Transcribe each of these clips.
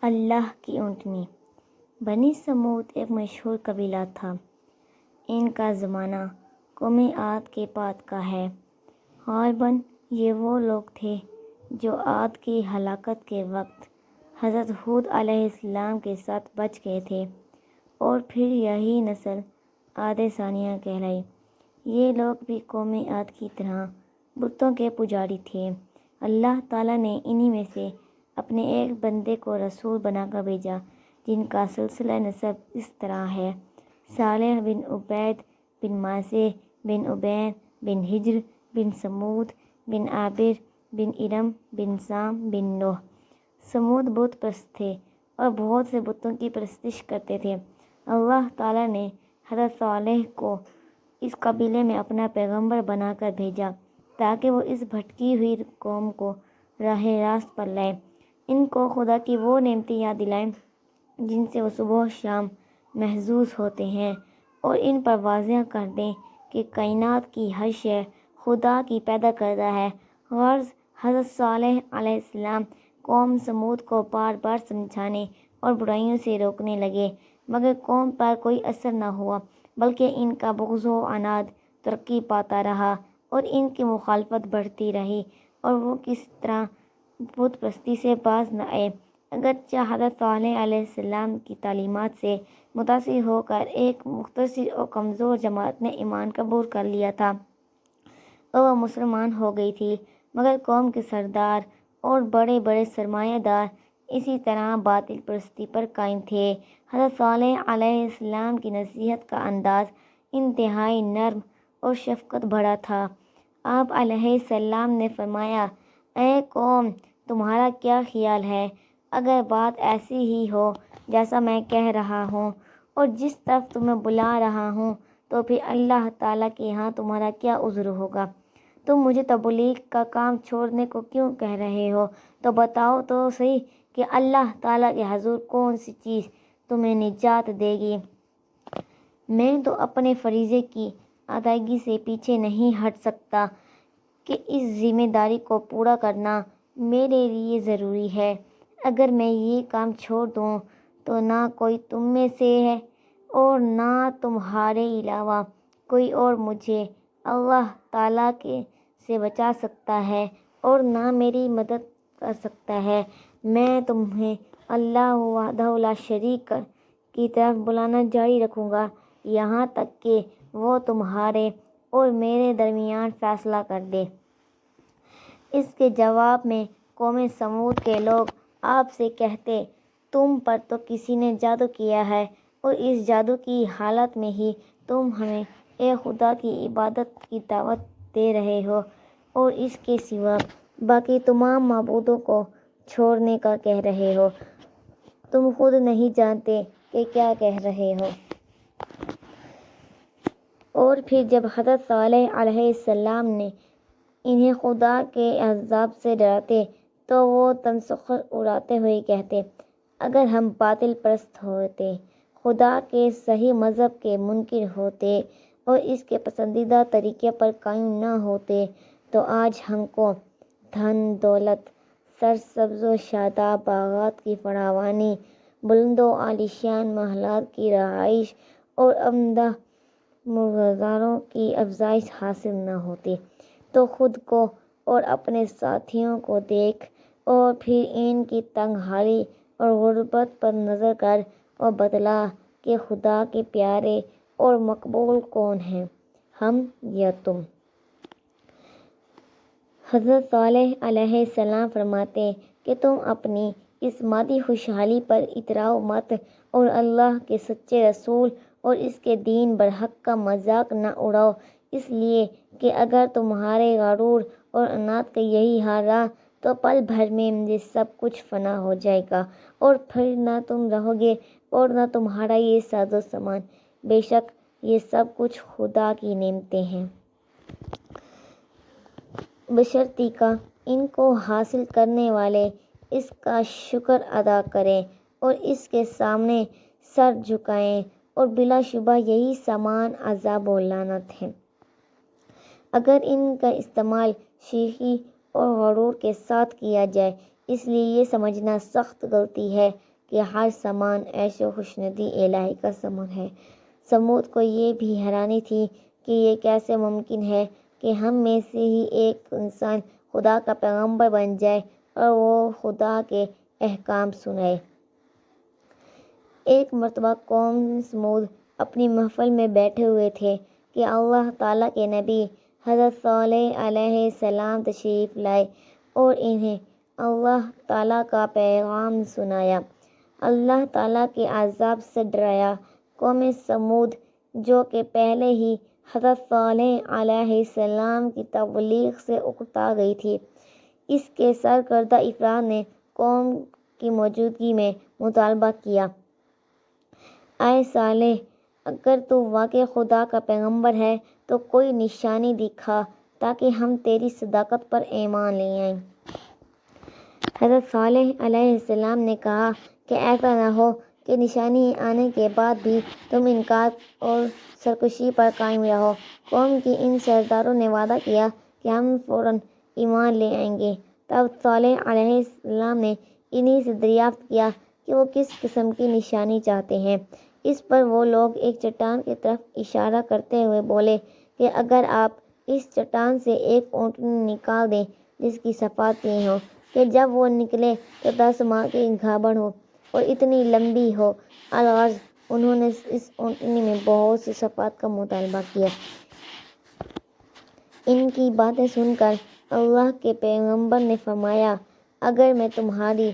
اللہ کی اونٹنی۔ بنی سمود ایک مشہور قبیلہ تھا۔ ان کا زمانہ قوم عاد کے بعد کا ہے۔ غالباً یہ وہ لوگ تھے جو عاد کی ہلاکت کے وقت حضرت ہود علیہ السلام کے ساتھ بچ گئے تھے، اور پھر یہی نسل عاد ثانیہ کہلائی۔ یہ لوگ بھی قوم عاد کی طرح بتوں کے پجاری تھے۔ اللہ تعالیٰ نے انہی میں سے اپنے ایک بندے کو رسول بنا کر بھیجا، جن کا سلسلہ نسب اس طرح ہے: صالح بن عبید بن ماسہ بن عبید بن ہجر بن سمود بن عابر بن ارم بن سام بن نوح۔ سمود بت پرست تھے اور بہت سے بتوں کی پرستش کرتے تھے۔ اللہ تعالیٰ نے حضرت صالح کو اس قبیلے میں اپنا پیغمبر بنا کر بھیجا تاکہ وہ اس بھٹکی ہوئی قوم کو راہ راست پر لائے، ان کو خدا کی وہ نعمتیں یاد دلائیں جن سے وہ صبح و شام محظوظ ہوتے ہیں، اور ان پر واضح کر دیں کہ کائنات کی ہر شے خدا کی پیدا کردہ ہے۔ غرض حضرت صالح علیہ السلام قوم سمود کو بار بار سمجھانے اور برائیوں سے روکنے لگے، مگر قوم پر کوئی اثر نہ ہوا، بلکہ ان کا بغض و عناد ترقی پاتا رہا اور ان کی مخالفت بڑھتی رہی، اور وہ کسی طرح بت پرستی سے باز نہ آئے۔ اگرچہ حضرت صالح علیہ السلام کی تعلیمات سے متاثر ہو کر ایک مختصر اور کمزور جماعت نے ایمان قبول کر لیا تھا اور وہ مسلمان ہو گئی تھی، مگر قوم کے سردار اور بڑے بڑے سرمایہ دار اسی طرح باطل پرستی پر قائم تھے۔ حضرت صالح علیہ السلام کی نصیحت کا انداز انتہائی نرم اور شفقت بھرا تھا۔ آپ علیہ السلام نے فرمایا: اے قوم، تمہارا کیا خیال ہے؟ اگر بات ایسی ہی ہو جیسا میں کہہ رہا ہوں اور جس طرف تمہیں بلا رہا ہوں، تو پھر اللہ تعالیٰ کے ہاں تمہارا کیا عذر ہوگا؟ تم مجھے تبلیغ کا کام چھوڑنے کو کیوں کہہ رہے ہو؟ تو بتاؤ تو صحیح کہ اللہ تعالیٰ کے حضور کون سی چیز تمہیں نجات دے گی؟ میں تو اپنے فریضے کی ادائیگی سے پیچھے نہیں ہٹ سکتا کہ اس ذمہ داری کو پورا کرنا میرے لیے ضروری ہے۔ اگر میں یہ کام چھوڑ دوں تو نہ کوئی تم میں سے ہے اور نہ تمہارے علاوہ کوئی اور مجھے اللہ تعالیٰ سے بچا سکتا ہے اور نہ میری مدد کر سکتا ہے۔ میں تمہیں اللہ وحدہ لا شریک کی طرف بلانا جاری رکھوں گا، یہاں تک کہ وہ تمہارے اور میرے درمیان فیصلہ کر دے۔ اس کے جواب میں قوم سمود کے لوگ آپ سے کہتے: تم پر تو کسی نے جادو کیا ہے، اور اس جادو کی حالت میں ہی تم ہمیں ایک خدا کی عبادت کی دعوت دے رہے ہو اور اس کے سوا باقی تمام معبودوں کو چھوڑنے کا کہہ رہے ہو۔ تم خود نہیں جانتے کہ کیا کہہ رہے ہو۔ اور پھر جب حضرت صالح علیہ السلام نے انہیں خدا کے عذاب سے ڈراتے تو وہ تمسخر اڑاتے ہوئے کہتے: اگر ہم باطل پرست ہوتے، خدا کے صحیح مذہب کے منکر ہوتے اور اس کے پسندیدہ طریقے پر قائم نہ ہوتے، تو آج ہم کو دھن دولت، سرسبز و شاداب باغات کی فراوانی، بلند و عالیشان محلات کی رہائش اور عمدہ مزاروں کی افزائش حاصل نہ ہوتی۔ تو خود کو اور اپنے ساتھیوں کو دیکھ اور پھر ان کی تنگ حالی اور غربت پر نظر کر اور بتلا کہ خدا کے پیارے اور مقبول کون ہیں، ہم یا تم؟ حضرت صالح علیہ السلام فرماتے کہ تم اپنی اس مادی خوشحالی پر اتراؤ مت اور اللہ کے سچے رسول اور اس کے دین برحق کا مذاق نہ اڑاؤ، اس لیے کہ اگر تمہارے غرور اور عناد کا یہی حال رہا تو پل بھر میں یہ سب کچھ فنا ہو جائے گا، اور پھر نہ تم رہو گے اور نہ تمہارا یہ ساز و سامان۔ بے شک یہ سب کچھ خدا کی نعمتیں ہیں، بشرطیکہ ان کو حاصل کرنے والے اس کا شکر ادا کریں اور اس کے سامنے سر جھکائیں، اور بلا شبہ یہی سامان عذاب و لعنت ہے۔ اگر ان کا استعمال شیخی اور غرور کے ساتھ کیا جائے، اس لیے یہ سمجھنا سخت غلطی ہے کہ ہر سامان عیش و خوشنودی الہی کا ثمر ہے۔ سمود کو یہ بھی حیرانی تھی کہ یہ کیسے ممکن ہے کہ ہم میں سے ہی ایک انسان خدا کا پیغمبر بن جائے اور وہ خدا کے احکام سنائے۔ ایک مرتبہ قوم سمود اپنی محفل میں بیٹھے ہوئے تھے کہ اللہ تعالیٰ کے نبی حضرت صالح علیہ السلام تشریف لائے اور انہیں اللہ تعالیٰ کا پیغام سنایا، اللہ تعالیٰ کے عذاب سے ڈرایا۔ قوم سمود جو کہ پہلے ہی حضرت صالح علیہ السلام کی تبلیغ سے اکتا گئی تھی، اس کے سرکردہ افراد نے قوم کی موجودگی میں مطالبہ کیا، اے صالح، اگر تو واقعی خدا کا پیغمبر ہے تو کوئی نشانی دکھا تاکہ ہم تیری صداقت پر ایمان لے آئیں۔ حضرت صالح علیہ السلام نے کہا کہ ایسا نہ ہو کہ نشانی آنے کے بعد بھی تم انکار اور سرکشی پر قائم رہو۔ قوم کے ان سرداروں نے وعدہ کیا کہ ہم فوراً ایمان لے آئیں گے۔ تب صالح علیہ السلام نے انہی سے دریافت کیا کہ وہ کس قسم کی نشانی چاہتے ہیں۔ اس پر وہ لوگ ایک چٹان کی طرف اشارہ کرتے ہوئے بولے کہ اگر آپ اس چٹان سے ایک اونٹنی نکال دیں جس کی صفات یہ ہوں کہ جب وہ نکلے تو 10 ماہ کی گھاڑ ہو اور اتنی لمبی ہو۔ الغرض انہوں نے اس اونٹنی میں بہت سی صفات کا مطالبہ کیا۔ ان کی باتیں سن کر اللہ کے پیغمبر نے فرمایا، اگر میں تمہاری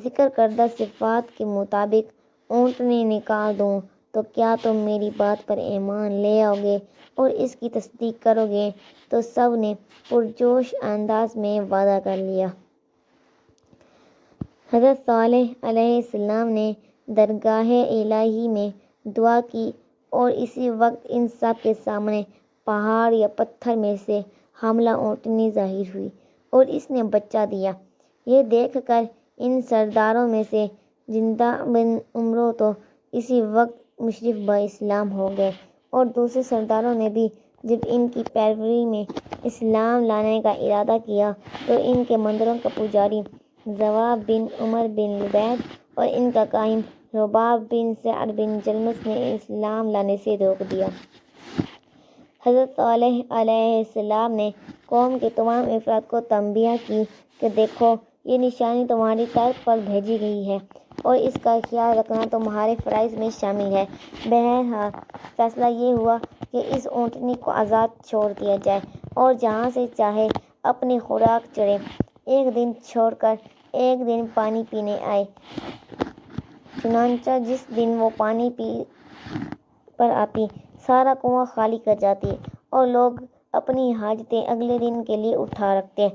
ذکر کردہ صفات کے مطابق اونٹنی نکال دوں تو کیا تم میری بات پر ایمان لے آؤ گے اور اس کی تصدیق کرو گے؟ تو سب نے پرجوش انداز میں وعدہ کر لیا۔ حضرت صالح علیہ السلام نے درگاہ الہی میں دعا کی اور اسی وقت ان سب کے سامنے پہاڑ یا پتھر میں سے حاملہ اونٹنی ظاہر ہوئی اور اس نے بچہ دیا۔ یہ دیکھ کر ان سرداروں میں سے جندہ بن عمرو تو اسی وقت مشرف با اسلام ہو گئے اور دوسرے سرداروں نے بھی جب ان کی پیروی میں اسلام لانے کا ارادہ کیا تو ان کے مندروں کا پجاری زواب بن عمر بن لبید اور ان کا کاہن رباب بن سعد بن جلمس نے اسلام لانے سے روک دیا۔ حضرت صالح علیہ السلام نے قوم کے تمام افراد کو تنبیہ کی کہ دیکھو، یہ نشانی تمہاری طرف پر بھیجی گئی ہے اور اس کا خیال رکھنا تمہارے فرائض میں شامل ہے۔ بہرحال فیصلہ یہ ہوا کہ اس اونٹنی کو آزاد چھوڑ دیا جائے اور جہاں سے چاہے اپنی خوراک چرے۔ ایک دن چھوڑ کر ایک دن پانی پینے آئے، چنانچہ جس دن وہ پانی پر آتی سارا کنواں خالی کر جاتی اور لوگ اپنی حاجتیں اگلے دن کے لیے اٹھا رکھتے۔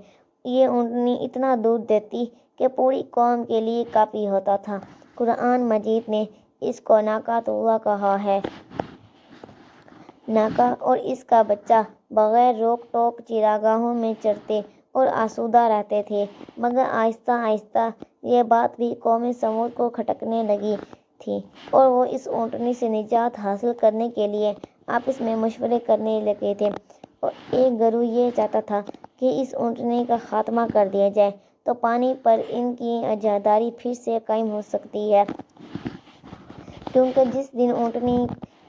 یہ اونٹنی اتنا دودھ دیتی کہ پوری قوم کے لیے کافی ہوتا تھا۔ قرآن مجید نے اس کو ناقۃ اللہ کہا ہے۔ ناقہ اور اس کا بچہ بغیر روک ٹوک چراگاہوں میں چرتے اور آسودہ رہتے تھے، مگر آہستہ آہستہ یہ بات بھی قوم سمود کو کھٹکنے لگی تھی اور وہ اس اونٹنی سے نجات حاصل کرنے کے لیے آپس میں مشورے کرنے لگے تھے۔ اور ایک گروہ یہ چاہتا تھا کہ اس اونٹنی کا خاتمہ کر دیا جائے تو پانی پر ان کی عزاداری پھر سے قائم ہو سکتی ہے، کیونکہ جس دن اونٹنی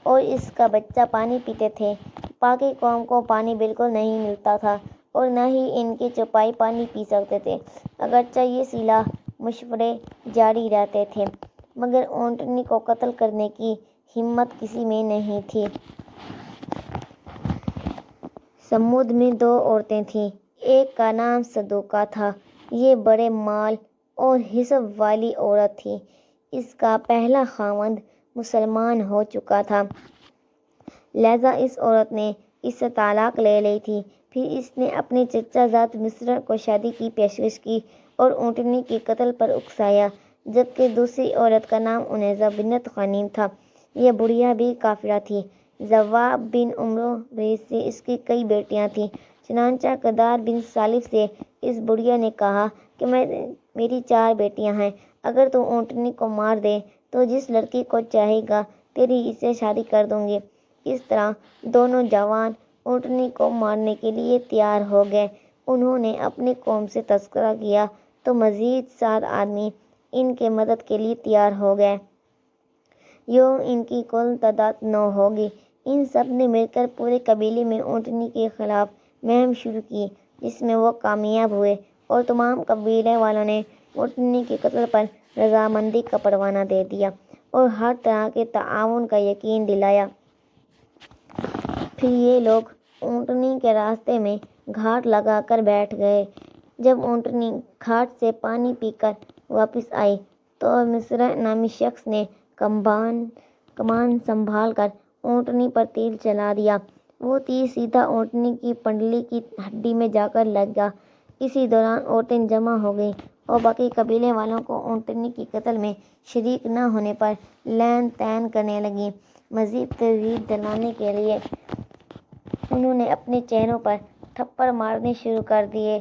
اور اس کا بچہ پانی پیتے تھے، باقی قوم کو پانی بالکل نہیں ملتا تھا اور نہ ہی ان کے چوپائے پانی پی سکتے تھے۔ اگرچہ یہ صلاح مشورے جاری رہتے تھے مگر اونٹنی کو قتل کرنے کی ہمت کسی میں نہیں تھی۔ سمود میں 2 عورتیں تھیں، ایک کا نام صدوقہ تھا۔ یہ بڑے مال اور حسب والی عورت تھی۔ اس کا پہلا خاوند مسلمان ہو چکا تھا، لہذا اس عورت نے اس سے طلاق لے لی تھی۔ پھر اس نے اپنے چچا زاد مصر کو شادی کی پیشکش کی اور اونٹنی کے قتل پر اکسایا، جبکہ دوسری عورت کا نام انیسہ بنت غنیم تھا۔ یہ بڑھیا بھی کافرہ تھی۔ زواب بن عمرو سے اس کی کئی بیٹیاں تھیں، چنانچہ قدار بن سالف سے اس بڑھیا نے کہا کہ میری 4 بیٹیاں ہیں، اگر تو اونٹنی کو مار دے تو جس لڑکی کو چاہے گا تیری اس سے شادی کر دوں گی۔ اس طرح دونوں جوان اونٹنی کو مارنے کے لیے تیار ہو گئے۔ انہوں نے اپنی قوم سے تذکرہ کیا تو مزید 7 آدمی ان کے مدد کے لیے تیار ہو گئے۔ یوں ان کی کل تعداد 9 ہوگی۔ ان سب نے مل کر پورے قبیلے میں اونٹنی کے خلاف مہم شروع کی، جس میں وہ کامیاب ہوئے اور تمام قبیلے والوں نے اونٹنی کے قتل پر رضامندی کا پروانہ دے دیا اور ہر طرح کے تعاون کا یقین دلایا۔ پھر یہ لوگ اونٹنی کے راستے میں گھاٹ لگا کر بیٹھ گئے۔ جب اونٹنی گھاٹ سے پانی پی کر واپس آئی تو مصرع نامی شخص نے کمان سنبھال کر اونٹنی پر تیر چلا دیا۔ وہ تیر سیدھا اونٹنی کی پنڈلی کی ہڈی میں جا کر لگا۔ اسی دوران عورتیں جمع ہو گئیں اور باقی قبیلے والوں کو اونٹنی کے قتل میں شریک نہ ہونے پر لعن طعن کرنے لگیں۔ مزید ترغیب دلانے کے لیے انہوں نے اپنے چہروں پر تھپڑ مارنے شروع کر دیے۔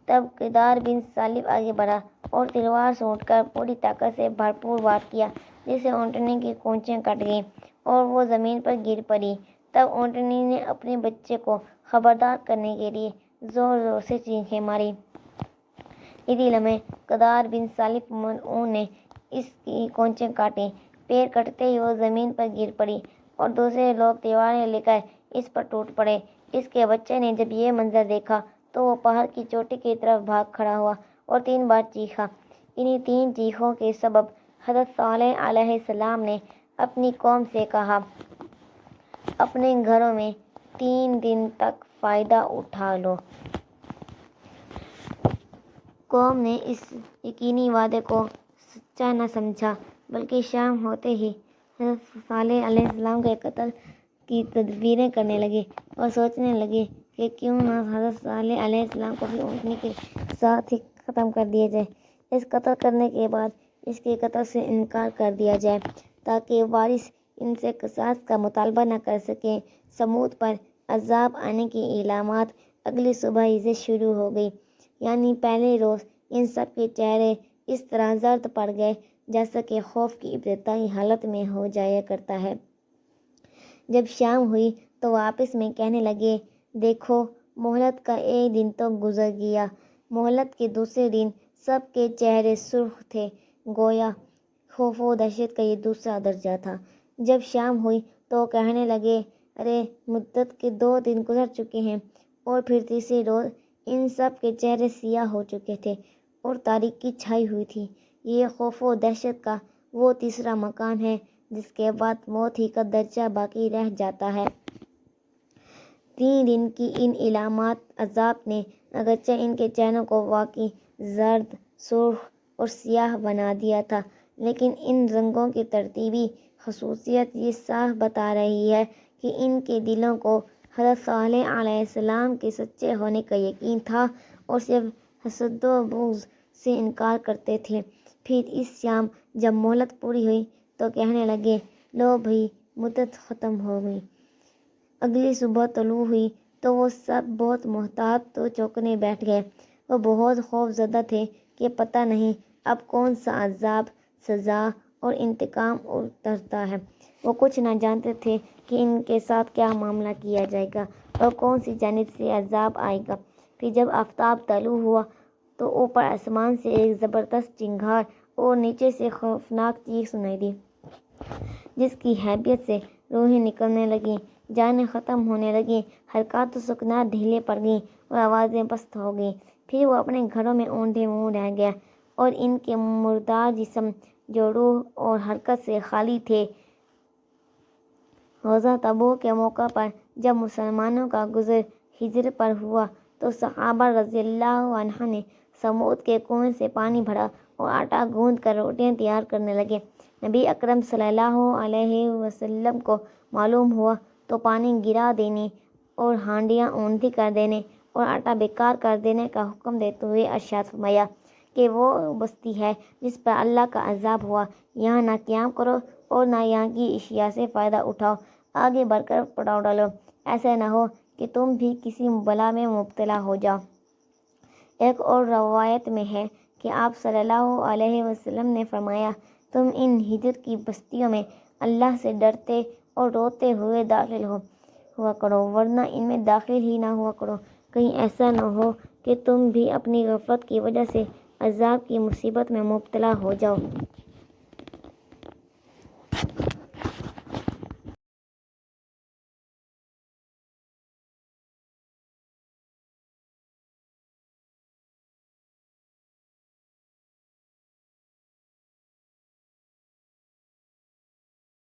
تب قدار بن ثعلب آگے بڑھا اور تلوار سونٹ کر پوری طاقت سے بھرپور وار کیا، جس سے اونٹنی کی کونچیں کٹ گئیں اور وہ زمین پر گر پڑی۔ تب اونٹنی نے اپنے بچے کو خبردار کرنے کے لیے زور زور سے چیخیں ماری۔ اسی لمحے قدار بن ثعلب ملعون نے اس کی کونچیں کاٹیں۔ پیر کٹتے ہی وہ زمین پر گر پڑی اور دوسرے لوگ تلواریں لے کر اس پر ٹوٹ پڑے۔ اس کے بچے نے جب یہ منظر دیکھا تو وہ پہاڑ کی چوٹی کی طرف بھاگ کھڑا ہوا اور 3 بار چیخا۔ انہی 3 چیخوں کے سبب حضرت صالح علیہ السلام نے اپنی قوم سے کہا، اپنے گھروں میں 3 دن تک فائدہ اٹھا لو۔ قوم نے اس یقینی وعدے کو سچا نہ سمجھا، بلکہ شام ہوتے ہی حضرت صالح علیہ السلام کے قتل کی تدبیریں کرنے لگے اور سوچنے لگے کہ کیوں نہ حضرت صالح علیہ السلام کو بھی اونٹنی کے ساتھ ہی ختم کر دیا جائے۔ اس قتل کرنے کے بعد اس کے قتل سے انکار کر دیا جائے تاکہ وارث ان سے قصاص کا مطالبہ نہ کر سکیں۔ سمود پر عذاب آنے کی علامات اگلی صبح ہی سے شروع ہو گئی، یعنی پہلے روز ان سب کے چہرے اس طرح زرد پڑ گئے جیسا کہ خوف کی ابتدائی حالت میں ہو جایا کرتا ہے۔ جب شام ہوئی تو وہ آپس میں کہنے لگے، دیکھو مہلت کا ایک دن تو گزر گیا۔ مہلت کے دوسرے دن سب کے چہرے سرخ تھے، گویا خوف و دہشت کا یہ دوسرا درجہ تھا۔ جب شام ہوئی تو کہنے لگے، ارے مدت کے 2 دن گزر چکے ہیں۔ اور پھر تیسرے روز ان سب کے چہرے سیاہ ہو چکے تھے اور تاریکی چھائی ہوئی تھی۔ یہ خوف و دہشت کا وہ تیسرا مقام ہے جس کے بعد موت ہی کا درجہ باقی رہ جاتا ہے۔ 3 دن کی ان علامات عذاب نے اگرچہ ان کے چہروں کو واقعی زرد، سرخ اور سیاہ بنا دیا تھا، لیکن ان رنگوں کی ترتیبی خصوصیت یہ صاف بتا رہی ہے کہ ان کے دلوں کو حضرت صالح علیہ السلام کے سچے ہونے کا یقین تھا اور صرف حسد و بغض سے انکار کرتے تھے۔ پھر اس شام جب مہلت پوری ہوئی تو کہنے لگے، لو بھئی مدت ختم ہو گئی۔ اگلی صبح طلوع ہوئی تو وہ سب بہت محتاط و چوکنے بیٹھ گئے۔ وہ بہت خوف زدہ تھے کہ پتہ نہیں اب کون سا عذاب، سزا اور انتقام اترتا ہے۔ وہ کچھ نہ جانتے تھے کہ ان کے ساتھ کیا معاملہ کیا جائے گا اور کون سی جانب سے عذاب آئے گا۔ پھر جب آفتاب طلوع ہوا تو اوپر آسمان سے ایک زبردست چنگھاڑ اور نیچے سے خوفناک چیخ سنائی دی، جس کی ہیبت سے روحیں نکلنے لگیں، جانیں ختم ہونے لگیں، حرکات و سکنات ڈھیلے پڑ گئیں اور آوازیں پست ہو گئیں۔ پھر وہ اپنے گھروں میں اوندھے منہ رہ گئے اور ان کے مردار جسم جو روح اور حرکت سے خالی تھے۔ غزوہ تبوک کے موقع پر جب مسلمانوں کا گزر ہجر پر ہوا تو صحابہ رضی اللہ عنہم نے سمود کے کنویں سے پانی بھرا اور آٹا گوندھ کر روٹیاں تیار کرنے لگے۔ نبی اکرم صلی اللہ علیہ وسلم کو معلوم ہوا تو پانی گرا دینے اور ہانڈیاں اوندھی کر دینے اور آٹا بیکار کر دینے کا حکم دیتے ہوئے ارشاد فرمایا کہ وہ بستی ہے جس پر اللہ کا عذاب ہوا، یہاں نہ قیام کرو اور نہ یہاں کی اشیاء سے فائدہ اٹھاؤ، آگے بڑھ کر پڑاؤ ڈالو، ایسا نہ ہو کہ تم بھی کسی بلا میں مبتلا ہو جاؤ۔ ایک اور روایت میں ہے کہ آپ صلی اللہ علیہ وسلم نے فرمایا، تم ان ہجر کی بستیوں میں اللہ سے ڈرتے اور روتے ہوئے داخل ہوا کرو، ورنہ ان میں داخل ہی نہ ہوا کرو، کہیں ایسا نہ ہو کہ تم بھی اپنی غفلت کی وجہ سے عذاب کی مصیبت میں مبتلا ہو جاؤ۔